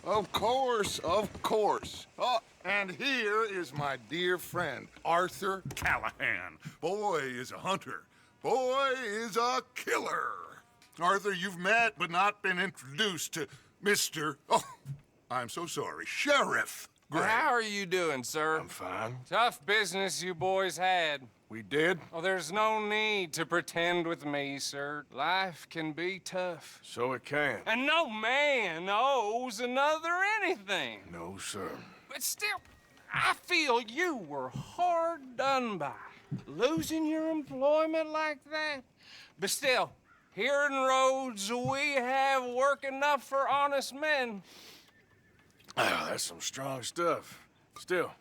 Of course, of course. Oh, and here is my dear friend, Arthur Callahan. Boy is a hunter. Boy is a killer. Arthur, you've met but not been introduced to Mr. Oh, I'm so sorry, Sheriff Gray. How are you doing, sir? I'm fine. Tough business you boys had. We did? Oh, there's no need to pretend with me, sir. Life can be tough. So it can. And no man owes another anything. No, sir. But still, I feel you were hard done by. Losing your employment like that. But still, here in Rhodes, we have work enough for honest men. Oh, that's some strong stuff. Still,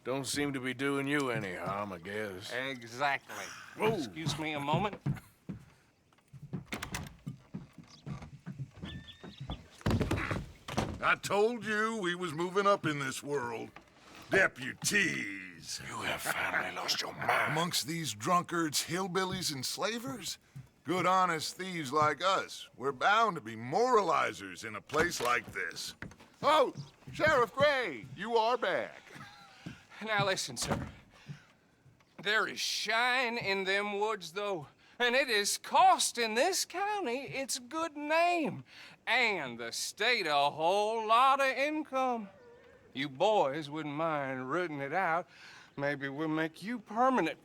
don't seem to be doing you any harm, I guess. Exactly. Whoa. Excuse me a moment. I told you we was moving up in this world. Deputies. You have finally lost your mind. Amongst these drunkards, hillbillies, and slavers? Good honest thieves like us. We're bound to be moralizers in a place like this. Oh, Sheriff Gray, you are back. Now listen, sir. There is shine in them woods, though, and it is costing this county its good name and the state a whole lot of income. You boys wouldn't mind rooting it out. Maybe we'll make you permanent.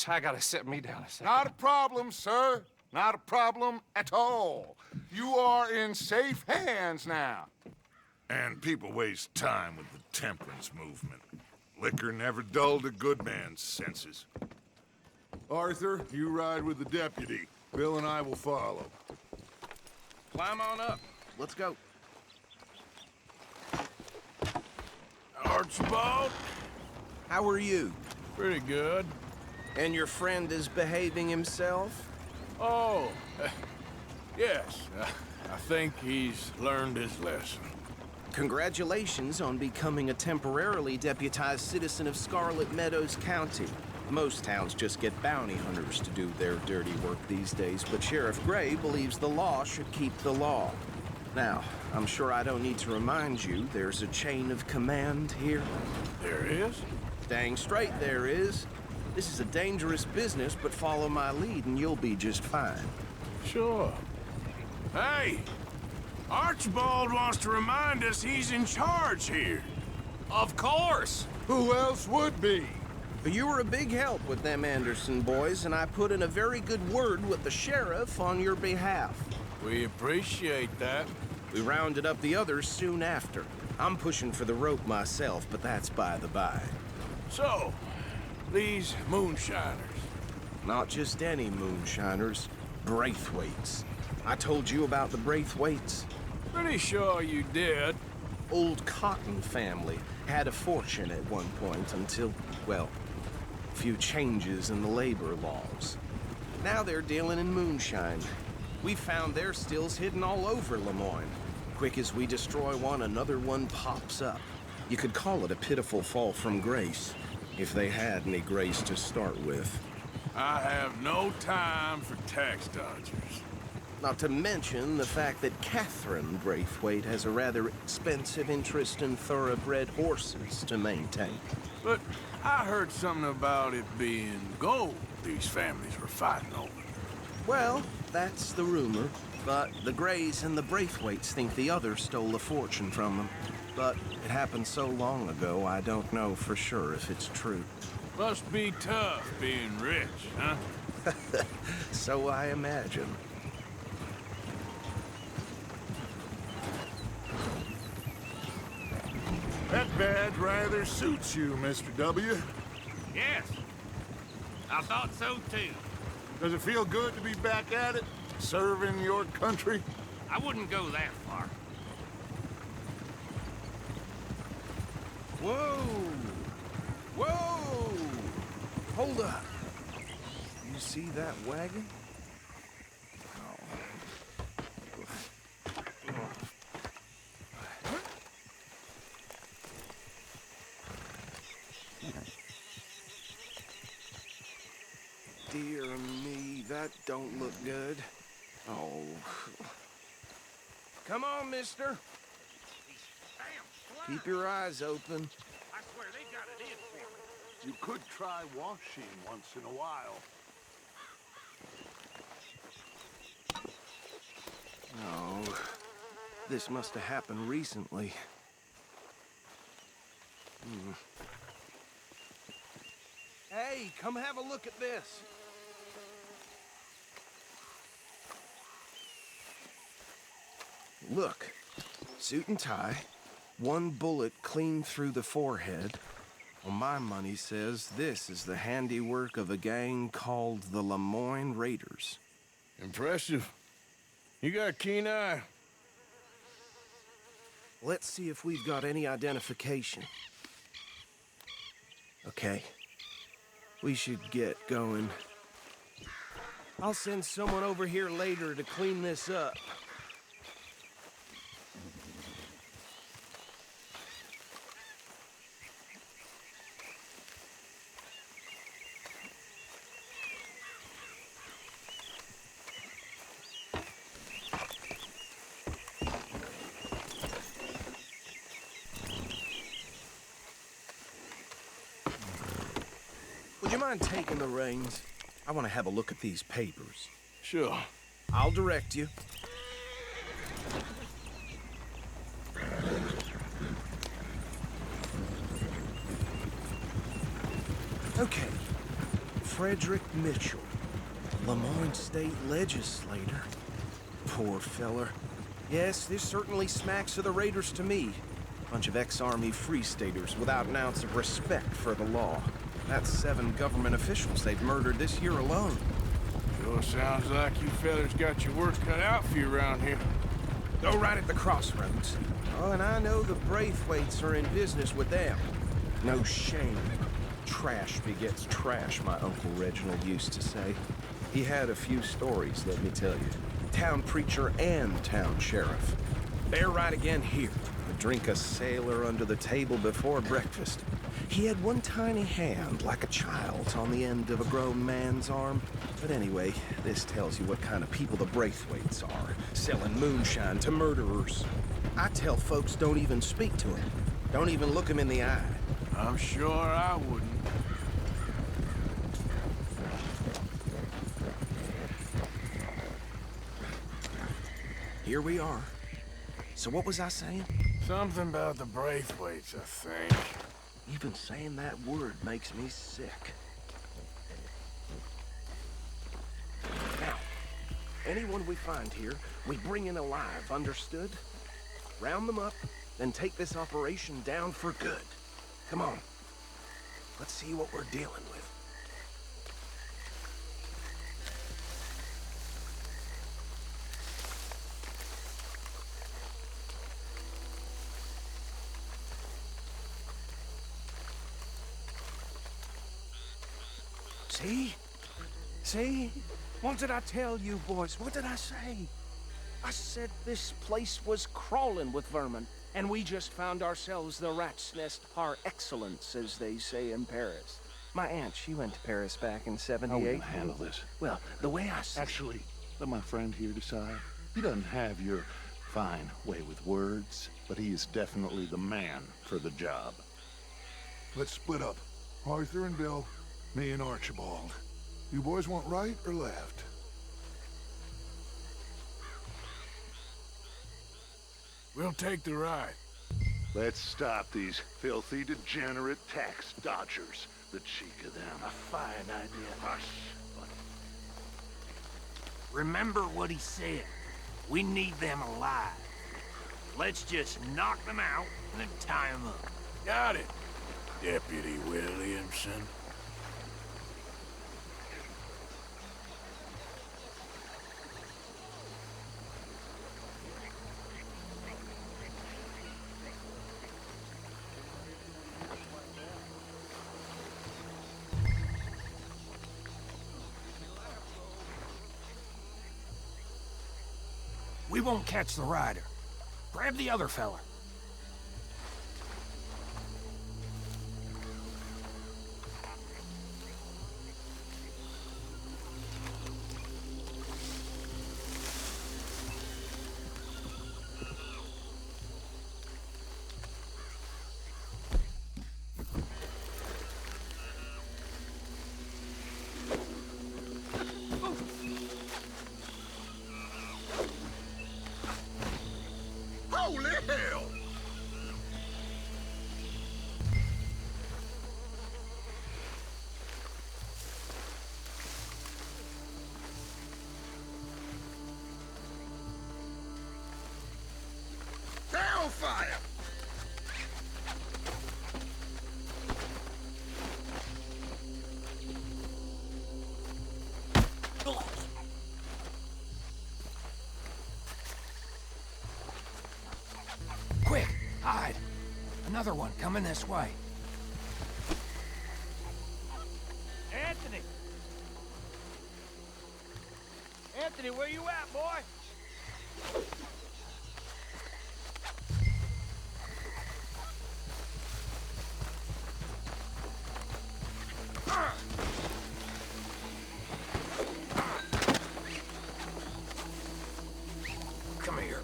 I gotta set me down a second. Not a problem, sir. Not a problem at all. You are in safe hands now. And people waste time with the temperance movement. Liquor never dulled a good man's senses. Arthur, you ride with the deputy. Bill and I will follow. Climb on up. Let's go. Archibald? How are you? Pretty good. And your friend is behaving himself? Oh, yes. I think he's learned his lesson. Congratulations on becoming a temporarily deputized citizen of Scarlet Meadows County. Most towns just get bounty hunters to do their dirty work these days, but Sheriff Gray believes the law should keep the law. Now, I'm sure I don't need to remind you there's a chain of command here. There is? Dang straight there is. This is a dangerous business, but follow my lead and you'll be just fine. Sure. Hey! Archibald wants to remind us he's in charge here. Of course. Who else would be? But you were a big help with them Anderson boys, and I put in a very good word with the sheriff on your behalf. We appreciate that. We rounded up the others soon after. I'm pushing for the rope myself, but that's by the by. So, these moonshiners. Not just any moonshiners, Braithwaites. I told you about the Braithwaites. Pretty sure you did. Old Cotton family had a fortune at one point until, well, a few changes in the labor laws. Now they're dealing in moonshine. We found their stills hidden all over Lemoyne. Quick as we destroy one, another one pops up. You could call it a pitiful fall from grace, if they had any grace to start with. I have no time for tax dodgers. Not to mention the fact that Catherine Braithwaite has a rather expensive interest in thoroughbred horses to maintain. But I heard something about it being gold these families were fighting over. Well, that's the rumor. But the Grays and the Braithwaites think the other stole a fortune from them. But it happened so long ago, I don't know for sure if it's true. Must be tough being rich, huh? So I imagine. That badge rather suits you, Mr. W. Yes, I thought so too. Does it feel good to be back at it? Serving your country? I wouldn't go that far. Whoa! Whoa! Hold up. You see that wagon? Dear me, that don't look good. Oh. Come on, mister. Keep your eyes open. I swear they got it in for me. You could try washing once in a while. Oh, this must have happened recently. Hey, come have a look at this. Look, suit and tie, one bullet clean through the forehead. Well, my money says this is the handiwork of a gang called the Lemoyne Raiders. Impressive. You got a keen eye. Let's see if we've got any identification. Okay. We should get going. I'll send someone over here later to clean this up. Would you mind taking the reins? I want to have a look at these papers. Sure. I'll direct you. Okay. Frederick Mitchell, Lemoyne State Legislator. Poor feller. Yes, this certainly smacks of the Raiders to me. Bunch of ex-Army Free Staters without an ounce of respect for the law. That's 7 government officials they've murdered this year alone. Sure sounds like you fellas got your work cut out for you around here. Go right at the crossroads. Oh, and I know the Braithwaites are in business with them. No shame. Trash begets trash, my Uncle Reginald used to say. He had a few stories, let me tell you. Town preacher and town sheriff. They're right again here. To drink a sailor under the table before breakfast. He had one tiny hand, like a child's, on the end of a grown man's arm. But anyway, this tells you what kind of people the Braithwaites are, selling moonshine to murderers. I tell folks don't even speak to him. Don't even look him in the eye. I'm sure I wouldn't. Here we are. So what was I saying? Something about the Braithwaites, I think. Even saying that word makes me sick. Now, anyone we find here, we bring in alive, understood? Round them up, then take this operation down for good. Come on. Let's see what we're dealing with. See? See? What did I tell you, boys? What did I say? I said this place was crawling with vermin, and we just found ourselves the rat's nest par excellence, as they say in Paris. My aunt, she went to Paris back in '78. How are we gonna handle this? Well, the way I see Actually, let my friend here decide. He doesn't have your fine way with words, but he is definitely the man for the job. Let's split up. Arthur and Bill, me and Archibald. You boys want right or left? We'll take the right. Let's stop these filthy, degenerate tax dodgers. The cheek of them. A fine idea. Hush. Remember what he said. We need them alive. Let's just knock them out and then tie them up. Got it, Deputy Williamson. We won't catch the rider. Grab the other fella. hell? Down fire! Quick, hide. Another one coming this way. Anthony! Anthony, where you at, boy? Come here.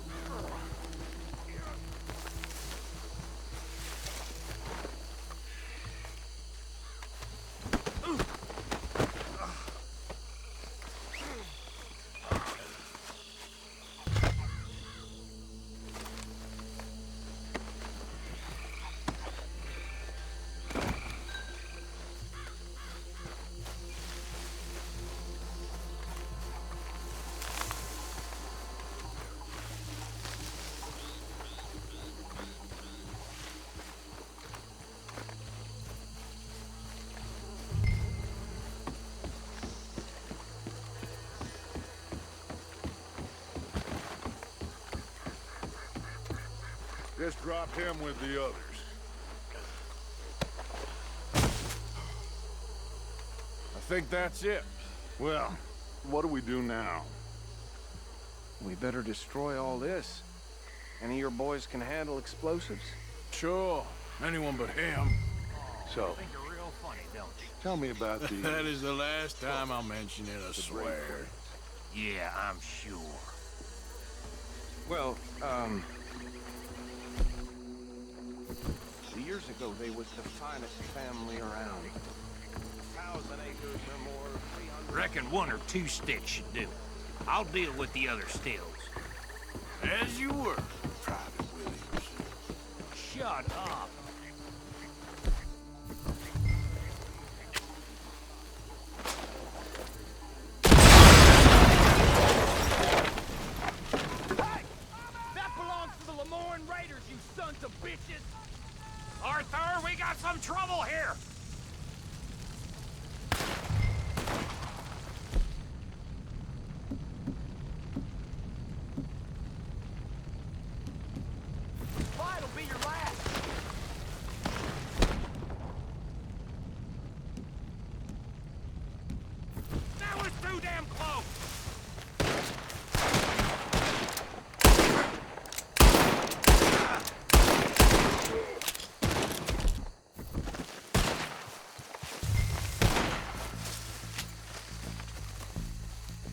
Just drop him with the others. I think that's it. Well, what do we do now? We better destroy all this. Any of your boys can handle explosives? Sure. Anyone but him. So, Think you're real funny, don't you? tell me about the... That is the last time I'll mention it, I swear. Yeah, I'm sure. Well, years ago, they was the finest family around. 1,000 acres or more, 300... Reckon 1 or 2 sticks should do. I'll deal with the other stills. As you were, Private Williams. Shut up. Hey! That belongs to the Lemoyne Raiders, you sons of bitches! Arthur, we got some trouble here! Fight'll be your last! That was too damn close!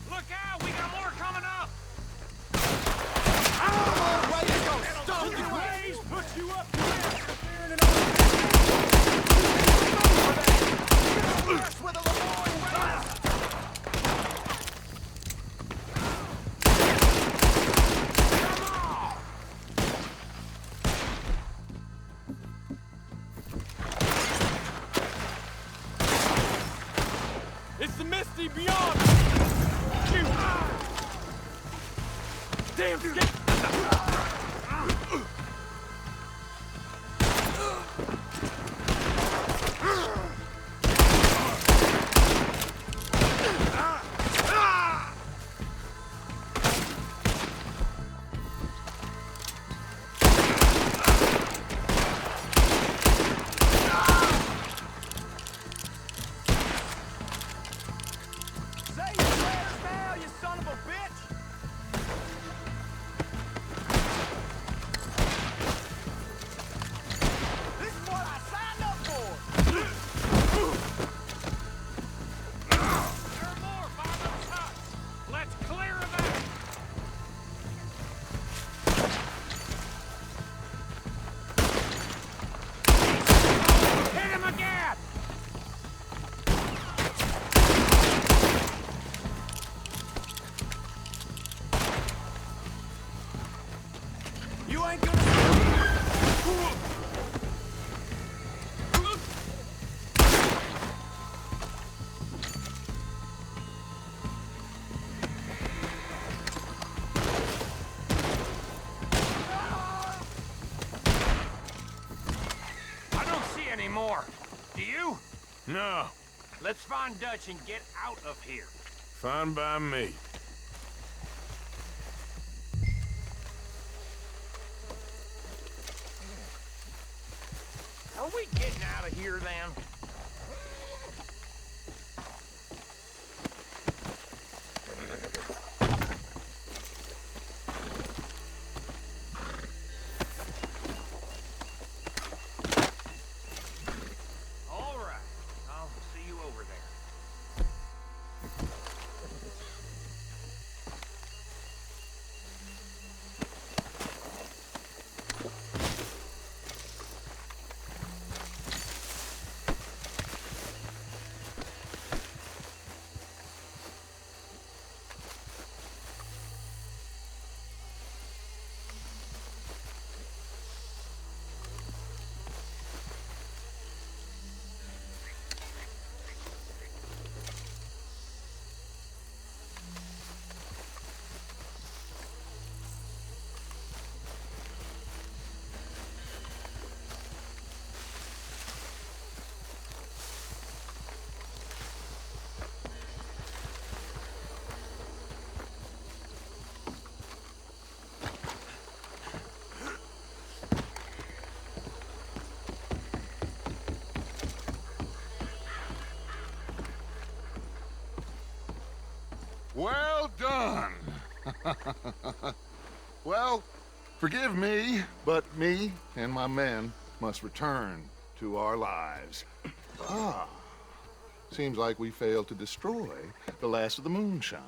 Look out! We got more coming up! Blaze put you up with a Lemoyne Raiders! It's the Misty beyond! Shoot! Damn, get... Say your prayers now, you son of a bitch! This is what I signed up for! There are more by those huts! Let's clear them out! Hit him again! You ain't gonna... anymore. Do you? No, Let's find Dutch and get out of here. fine by me. Are we getting out of here then? All right. I'll see you over there. Well done. Well, forgive me, but me and my men must return to our lives. Ah, seems like we failed to destroy the last of the moonshine.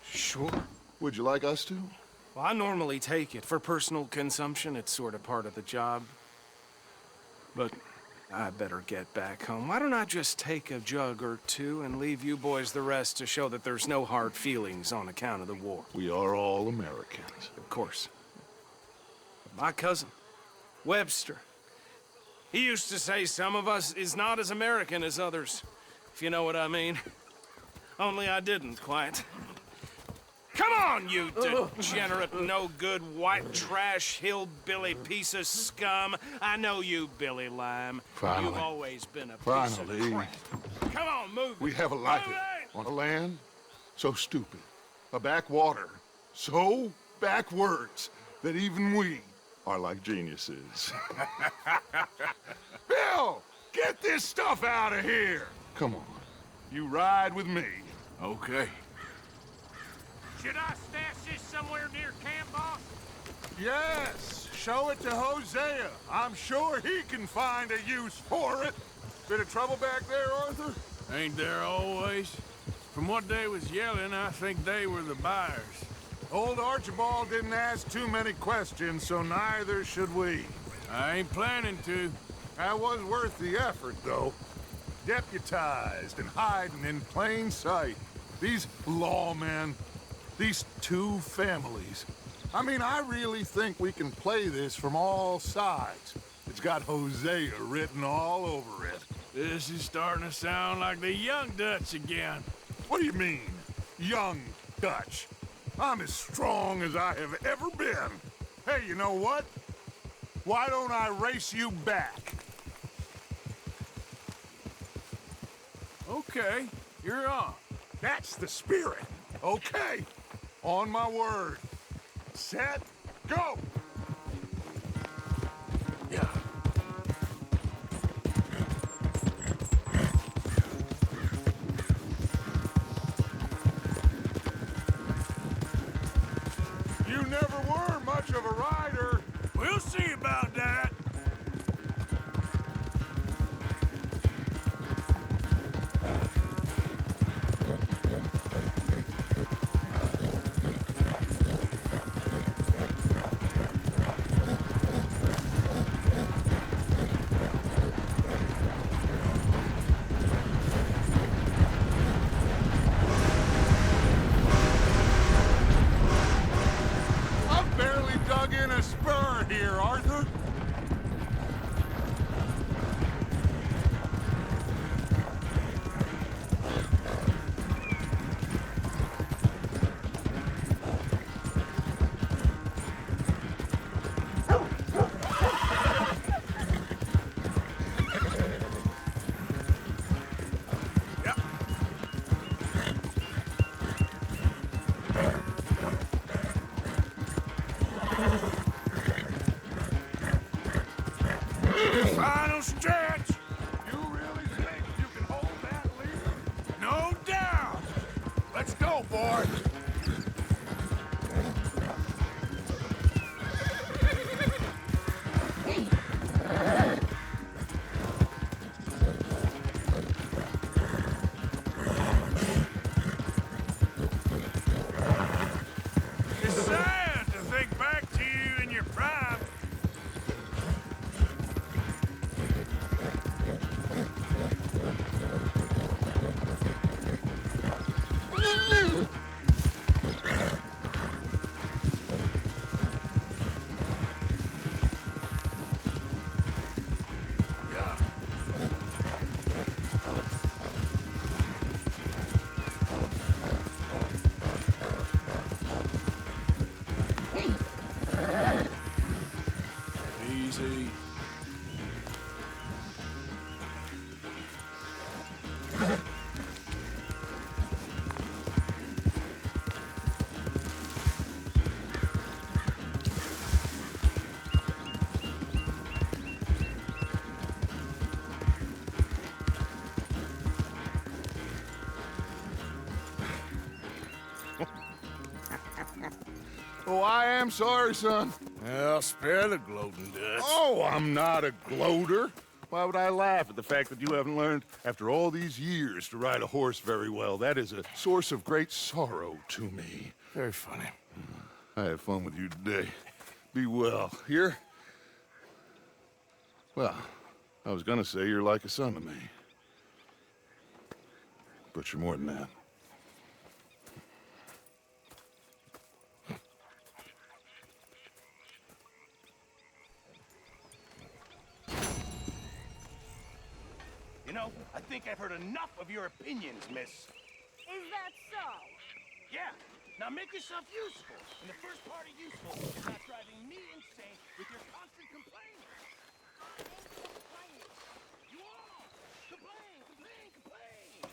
Sure. Would you like us to? Well, I normally take it. For personal consumption, it's sort of part of the job. But I better get back home. Why don't I just take a jug or two and leave you boys the rest to show that there's no hard feelings on account of the war? We are all Americans. Of course. My cousin, Webster, he used to say some of us is not as American as others, if you know what I mean. Only I didn't quite. Come on, you degenerate, no-good, white trash, hillbilly piece of scum. I know you, Billy Lime. Finally. You've always been a piece Finally. of crap. Come on, move We it. have a life Move it! on a land so stupid, a backwater so backwards that even we are like geniuses. Bill, get this stuff out of here. Come on, you ride with me. Okay. Should I stash this somewhere near camp, boss? Yes, show it to Hosea. I'm sure he can find a use for it. Bit of trouble back there, Arthur? Ain't there always? From what they was yelling, I think they were the buyers. Old Archibald didn't ask too many questions, so neither should we. I ain't planning to. That was worth the effort, though. Deputized and hiding in plain sight. These lawmen, these two families. I mean, I really think we can play this from all sides. It's got Hosea written all over it. This is starting to sound like the young Dutch again. What do you mean, young Dutch? I'm as strong as I have ever been. Hey, you know what? Why don't I race you back? Okay, you're on. That's the spirit. Okay. On my word. Set, go! Yeah. You never were much of a rider. We'll see about that. I've barely dug in a spur here, Arthur. Final stretch. You really think you can hold that lead? No doubt. Let's go, boy. It's sad to think back to you in your prime. Easy. Oh, I am sorry, son. Well, spare the gloating, Dutch. Oh, I'm not a gloater. Why would I laugh at the fact that you haven't learned, after all these years, to ride a horse very well? That is a source of great sorrow to me. Very funny. I had fun with you today. Be well. Here? Well, I was gonna say you're like a son to me. But you're more than that. You know, I think I've heard enough of your opinions, miss. Is that so? Yeah. Now make yourself useful. And the first part of useful is not driving me insane with your constant complaining. I ain't complaining. You are! Complain, complain, complain!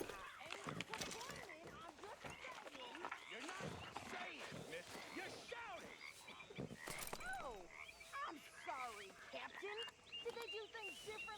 I ain't complaining. I'm just saying. You're not saying, miss. You're shouting! Oh, I'm sorry, Captain. Did they do things differently